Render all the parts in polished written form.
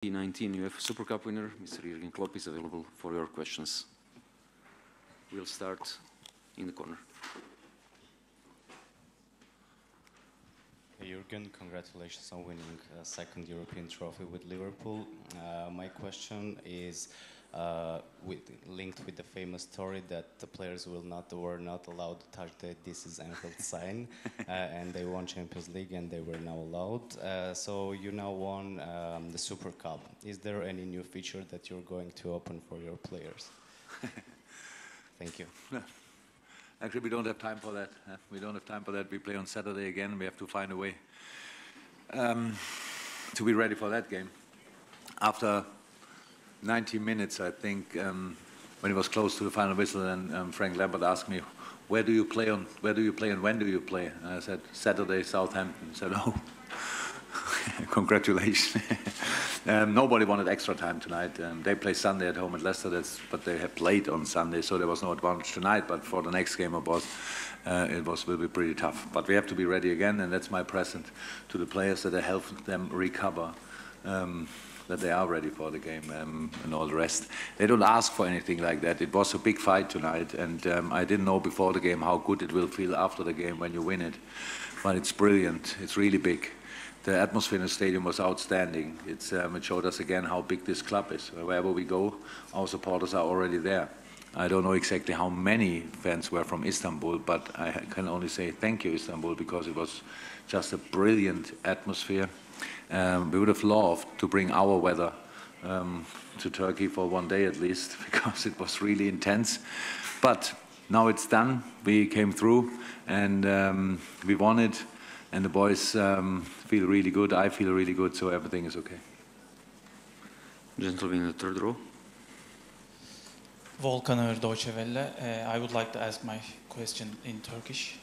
2019 UEFA Super Cup winner, Mr. Jurgen Klopp, is available for your questions. We'll start in the corner. Jurgen, congratulations on winning a second European trophy with Liverpool. My question is linked with the famous story that the players were not allowed to touch the "This is Anfield" sign, and they won Champions League and they were now allowed. So you now won the Super Cup. Is there any new feature that you're going to open for your players? Thank you. Actually, we don't have time for that. We don't have time for that. We play on Saturday again. We have to find a way to be ready for that game. After 90 minutes, I think, when it was close to the final whistle, and Frank Lampard asked me, "Where do you play on? Where do you play and when do you play?" And I said, "Saturday, Southampton." He said, "Oh, congratulations." Nobody wanted extra time tonight. They play Sunday at home at Leicester, but they have played on Sunday, so there was no advantage tonight. But for the next game, will be pretty tough. But we have to be ready again, and that's my present to the players, that I help them recover, that they are ready for the game, and all the rest. They don't ask for anything like that. It was a big fight tonight, and I didn't know before the game how good it will feel after the game when you win it. But it's brilliant. It's really big. The atmosphere in the stadium was outstanding. It showed us again how big this club is. Wherever we go, our supporters are already there. I don't know exactly how many fans were from Istanbul, but I can only say thank you, Istanbul, because it was just a brilliant atmosphere. We would have loved to bring our weather to Turkey for one day at least, because it was really intense. But now it's done. We came through, and we won it. And the boys feel really good. I feel really good, so everything is okay. Gentleman in the third row. Volkan Ağır, Deutsche Welle. I would like to ask my question in Turkish.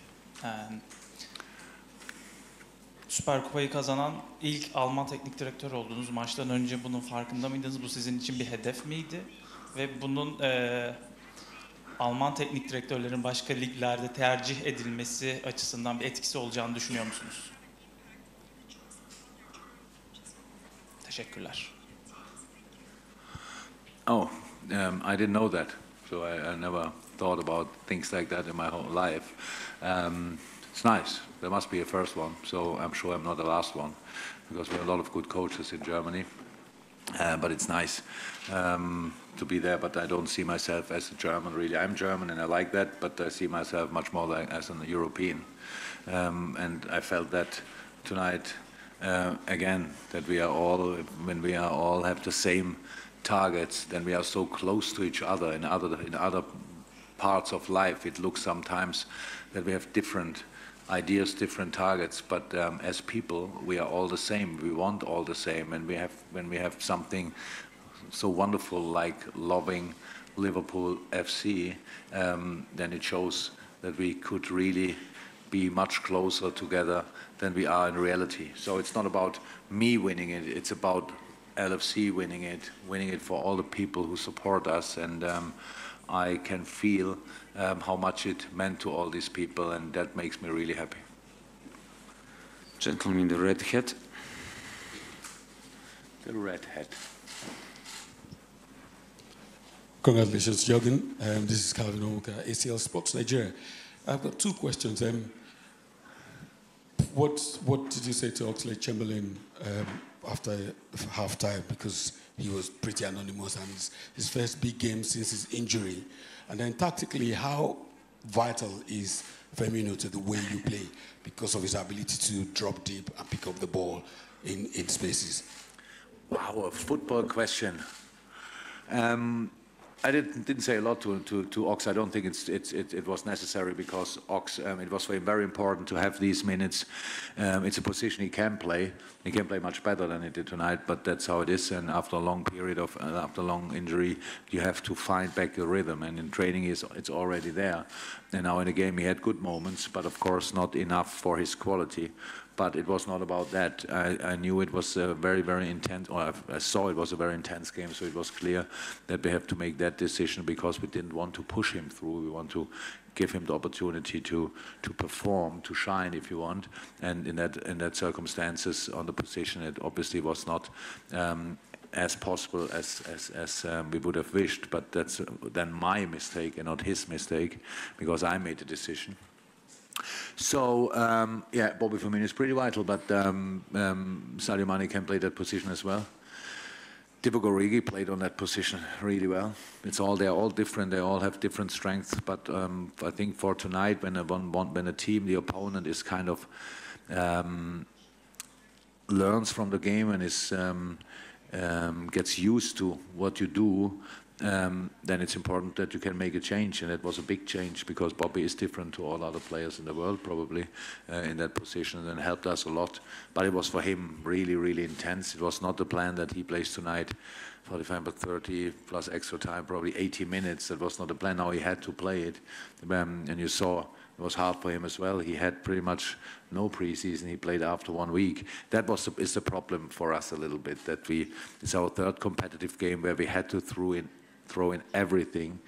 Süper Kupayı kazanan ilk Alman teknik direktör oldunuz. Maçtan önce bunun farkında mıydınız? Bu sizin için bir hedef miydi? Ve bunun Alman teknik direktörlerin başka liglerde tercih edilmesi açısından bir etkisi olacağını düşünüyor musunuz? Teşekkürler. Oh, I didn't know that. So I never thought about things like that in my whole life. It's nice. There must be a first one. So I'm sure I'm not the last one, because we have a lot of good coaches in Germany. But it's nice to be there, but I don't see myself as a German, really. I'm German and I like that, but I see myself much more as an European. And I felt that tonight, again, that we are all, when we are all have the same targets, then we are so close to each other. In other parts of life, it looks sometimes that we have different ideas, different targets, but as people, we are all the same. We want all the same, and when we have something so wonderful like loving Liverpool FC, then it shows that we could really be much closer together than we are in reality. So it's not about me winning it; it's about LFC winning it for all the people who support us, and I can feel how much it meant to all these people, and that makes me really happy. Gentleman in the red hat. The red hat. Congratulations, Jurgen. This is Calvin Omuka, ACL Sports Nigeria. I've got two questions. What did you say to Oxlade-Chamberlain after half-time? Because he was pretty anonymous, and his first big game since his injury. And then tactically, how vital is Firmino to the way you play because of his ability to drop deep and pick up the ball in spaces? Wow, a football question. I didn't say a lot to Ox. I don't think it was necessary, because Ox, it was very important to have these minutes. It's a position he can play. He can play much better than he did tonight, but that's how it is. And after a long period of, after a long injury, you have to find back the rhythm. And in training, it's already there. And now in the game, he had good moments, but of course not enough for his quality. But it was not about that. I knew it was a very, very intense, or I saw it was a very intense game, so it was clear that we have to make that decision, because we didn't want to push him through. We want to give him the opportunity to perform, to shine, if you want. And in that circumstances, on the position, it obviously was not as possible as we would have wished, but that's then my mistake and not his mistake, because I made the decision. So, yeah, Bobby Firmino is pretty vital, but Sadio Mane can play that position as well. Divock Origi played on that position really well. They're all different, they all have different strengths, but I think for tonight, when a team, the opponent is kind of learns from the game and is gets used to what you do, then it's important that you can make a change, and that was a big change, because Bobby is different to all other players in the world, probably, in that position, and helped us a lot. But it was for him really, really intense. It was not the plan that he plays tonight, 45 but 30 plus extra time, probably 80 minutes. That was not the plan. Now he had to play it, and you saw it was hard for him as well. He had pretty much no preseason. He played after 1 week. That is the problem for us a little bit, that it's our third competitive game where we had to throw in everything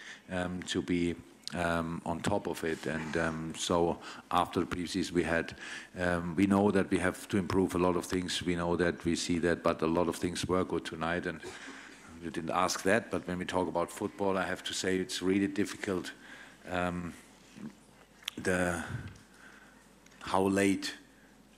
to be on top of it. And so after the preseason we know that we have to improve a lot of things. We know that, we see that, but a lot of things were good tonight. And you didn't ask that, but when we talk about football, I have to say it's really difficult how late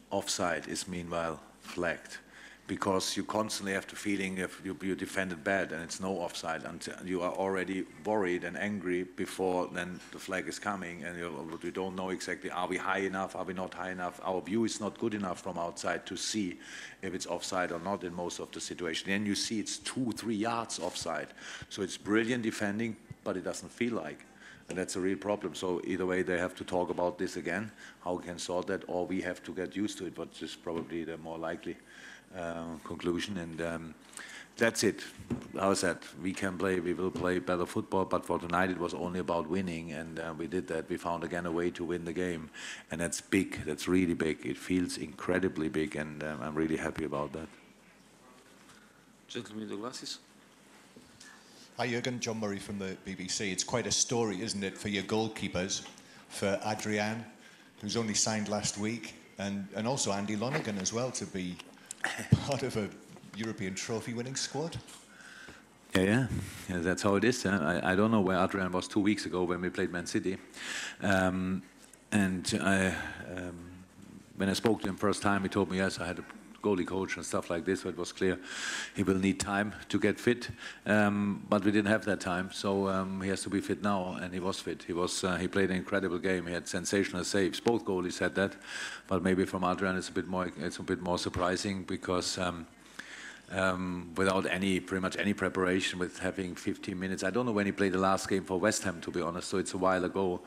offside is meanwhile flagged, because you constantly have the feeling if you defended bad and it's no offside, until you are already worried and angry before then the flag is coming, and you don't know exactly, are we high enough, are we not high enough? Our view is not good enough from outside to see if it's offside or not in most of the situation. Then you see it's 2-3 yards offside. So it's brilliant defending, but it doesn't feel like. And that's a real problem. So either way, they have to talk about this again, how we can sort that, or we have to get used to it, which is probably the more likely conclusion. And that's it. How's that? We can play, we will play better football, but for tonight it was only about winning, and we did that. We found again a way to win the game, and that's big. That's really big. It feels incredibly big, and I'm really happy about that. Gentlemen with the glasses. Hi Jurgen, John Murray from the BBC. It's quite a story, isn't it, for your goalkeepers, for Adrian, who's only signed last week, and also Andy Lonergan as well, to be part of a European trophy-winning squad? Yeah, that's how it is. I don't know where Adrian was 2 weeks ago when we played Man City. And when I spoke to him first time, he told me, yes, I had a goalie coach and stuff like this, so it was clear he will need time to get fit. But we didn't have that time, so he has to be fit now, and he was fit. He played an incredible game. He had sensational saves. Both goalies had that, but maybe from Adrian it's a bit more surprising, because without pretty much any preparation, with having 15 minutes. I don't know when he played the last game for West Ham, to be honest, so it's a while ago.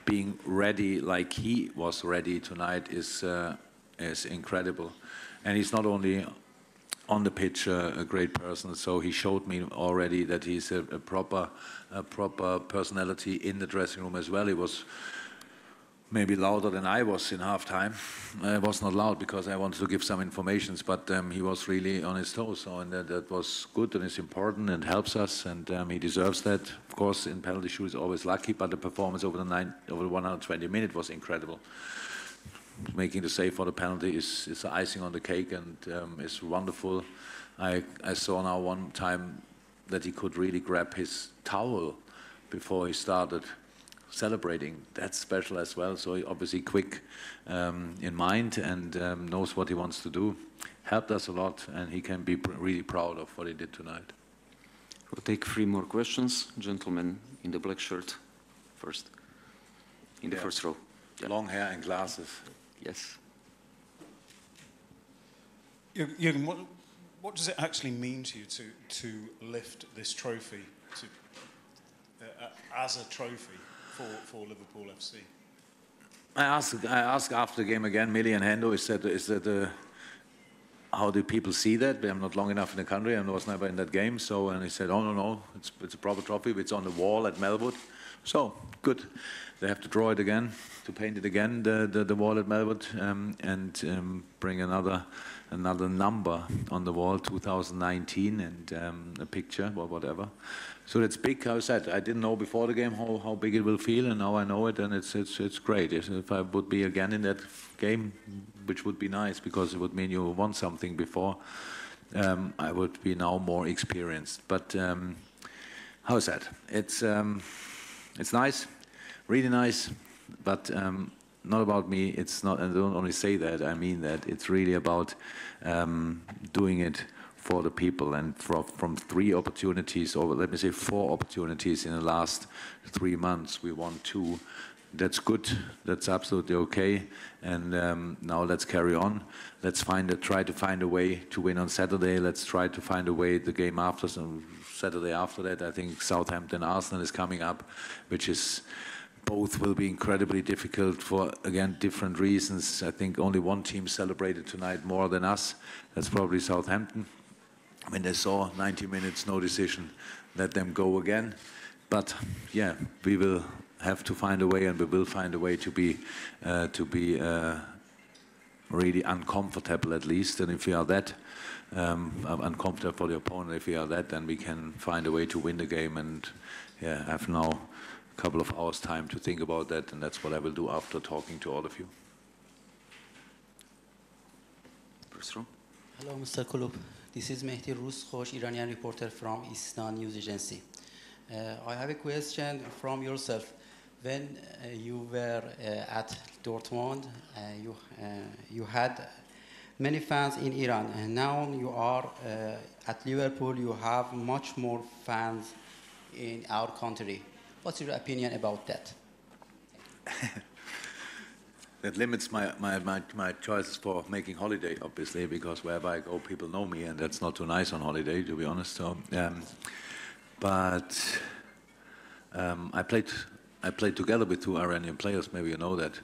Being ready like he was ready tonight is incredible. And he's not only on the pitch a great person, so he showed me already that he's a proper personality in the dressing room as well. He was maybe louder than I was in halftime. I was not loud because I wanted to give some informations, but he was really on his toes, so, and that was good, and it's important and helps us, and he deserves that. Of course, in penalty shoot is always lucky, but the performance over the 120 minutes was incredible. Making the save for the penalty is icing on the cake, and is wonderful. I saw now one time that he could really grab his towel before he started celebrating. That's special as well. So he obviously quick in mind, and knows what he wants to do. Helped us a lot, and he can be really proud of what he did tonight. We'll take 3 more questions. Gentleman in the black shirt first. In the first row. Yeah. Long hair and glasses. Yes. Jurgen, what does it actually mean to you to lift this trophy as a trophy for Liverpool FC? I asked after the game again, Millie and Hendo, is that how do people see that? I'm not long enough in the country, and I was never in that game. So, and he said, oh no, it's a proper trophy. It's on the wall at Melwood. So good. They have to draw it again, to paint it again, the wall at Melwood, and bring another number on the wall, 2019, and a picture or whatever. So that's big. How I said, I didn't know before the game how big it will feel, and now I know it, and it's great. If I would be again in that game, which would be nice, because it would mean you won something before, I would be now more experienced. But how is that? It's nice, really nice, but not about me. It's not, and I don't only say that, I mean that. It's really about doing it for the people, and from 3 opportunities, or let me say 4 opportunities in the last 3 months, we won 2. That's good. That's absolutely okay. And now let's carry on. Let's try to find a way to win on Saturday. Let's try to find a way the game after, so Saturday after that. I think Southampton Arsenal is coming up, which is both will be incredibly difficult for, again, different reasons. I think only one team celebrated tonight more than us. That's probably Southampton. When they saw 90 minutes, no decision, let them go again. But yeah, we will have to find a way, and we will find a way to be really uncomfortable at least. And if we are that uncomfortable for the opponent, if we are that, then we can find a way to win the game. And yeah, I have now a couple of hours time to think about that, and that's what I will do after talking to all of you. First row. Hello, Mr. Klopp. This is Mehdi Ruskhosh, Iranian reporter from Istan News Agency. I have a question from yourself. When you were at Dortmund, you had many fans in Iran, and now you are at Liverpool, you have much more fans in our country. What's your opinion about that? That limits my choices for making holiday, obviously, because wherever I go, people know me, and that's not too nice on holiday, to be honest. So, I played together with 2 Iranian players. Maybe you know that.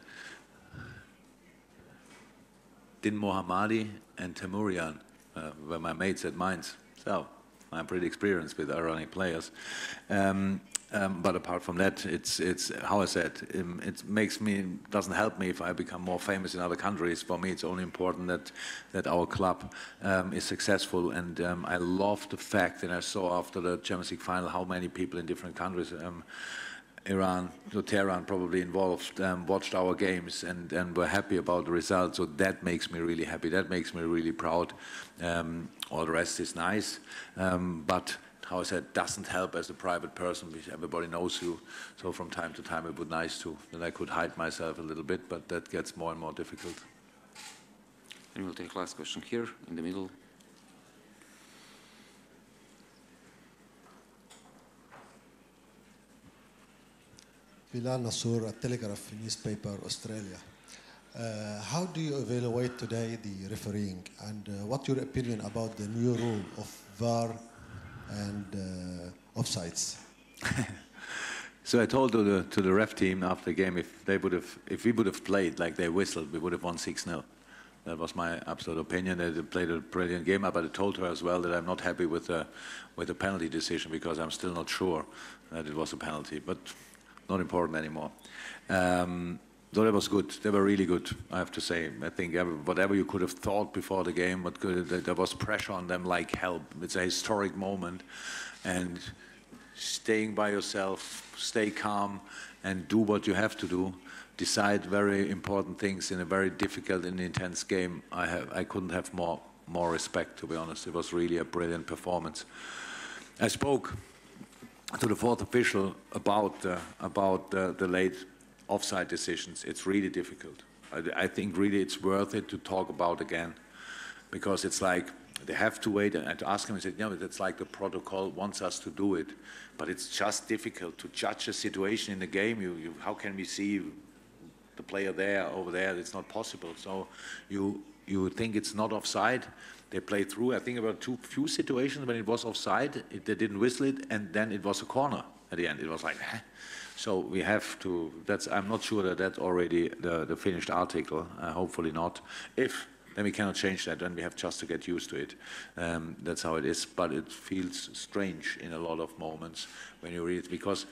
Din Mohammadi and Temurian were my mates at Mainz. So I'm pretty experienced with Iranian players. But apart from that, it's how I said, it doesn't help me if I become more famous in other countries. For me, it's only important that our club is successful. And I love the fact that I saw after the Champions League final how many people in different countries, Iran, Tehran probably involved, watched our games and were happy about the result. So that makes me really happy. That makes me really proud. All the rest is nice. But how I said, doesn't help as a private person, because everybody knows you. So from time to time, it would be nice that I could hide myself a little bit, but that gets more and more difficult. And we'll take last question here in the middle. Bilal Nassour at Telegraph newspaper, Australia. How do you evaluate today the refereeing, and what's your opinion about the new rule of VAR and offsides? So I told to the ref team after the game, if we would have played like they whistled, we would have won 6-0. That was my absolute opinion. They played a brilliant game, but I told her as well that I'm not happy with the penalty decision, because I'm still not sure that it was a penalty, but not important anymore. So that was good. They were really good, I have to say. I think whatever you could have thought before the game, there was pressure on them like hell. It's a historic moment, and staying by yourself, stay calm, and do what you have to do. Decide very important things in a very difficult and intense game. I couldn't have more respect, to be honest. It was really a brilliant performance. I spoke to the 4th official about the late offside decisions. It's really difficult. I think really it's worth it to talk about again, because it's like they have to wait. And to ask him, I said, yeah, that's like the protocol wants us to do it, but it's just difficult to judge a situation in the game. How can we see the player there, over there? It's not possible. So you think it's not offside. They play through. I think about few situations when it was offside, they didn't whistle it, and then it was a corner at the end. It was like, huh? So we have to, I'm not sure that that's already the finished article, hopefully not. If, then we cannot change that, then we have just to get used to it. That's how it is, but it feels strange in a lot of moments when you read it, because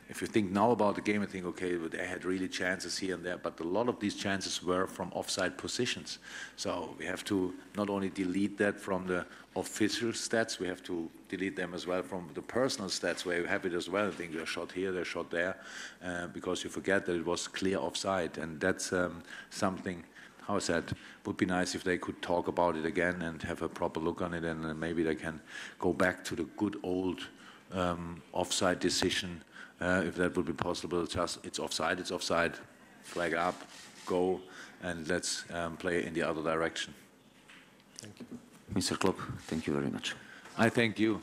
if you think now about the game and think, okay, they had really chances here and there, but a lot of these chances were from offside positions. So we have to not only delete that from the official stats, we have to delete them as well from the personal stats, where you have it as well. I think they're shot here, they're shot there, because you forget that it was clear offside, and that's something, how I said, would be nice if they could talk about it again and have a proper look on it, and then maybe they can go back to the good old offside decision, if that would be possible. Just it's offside, flag up, go, and let's play in the other direction. Mr. Klopp, thank you very much. I thank you.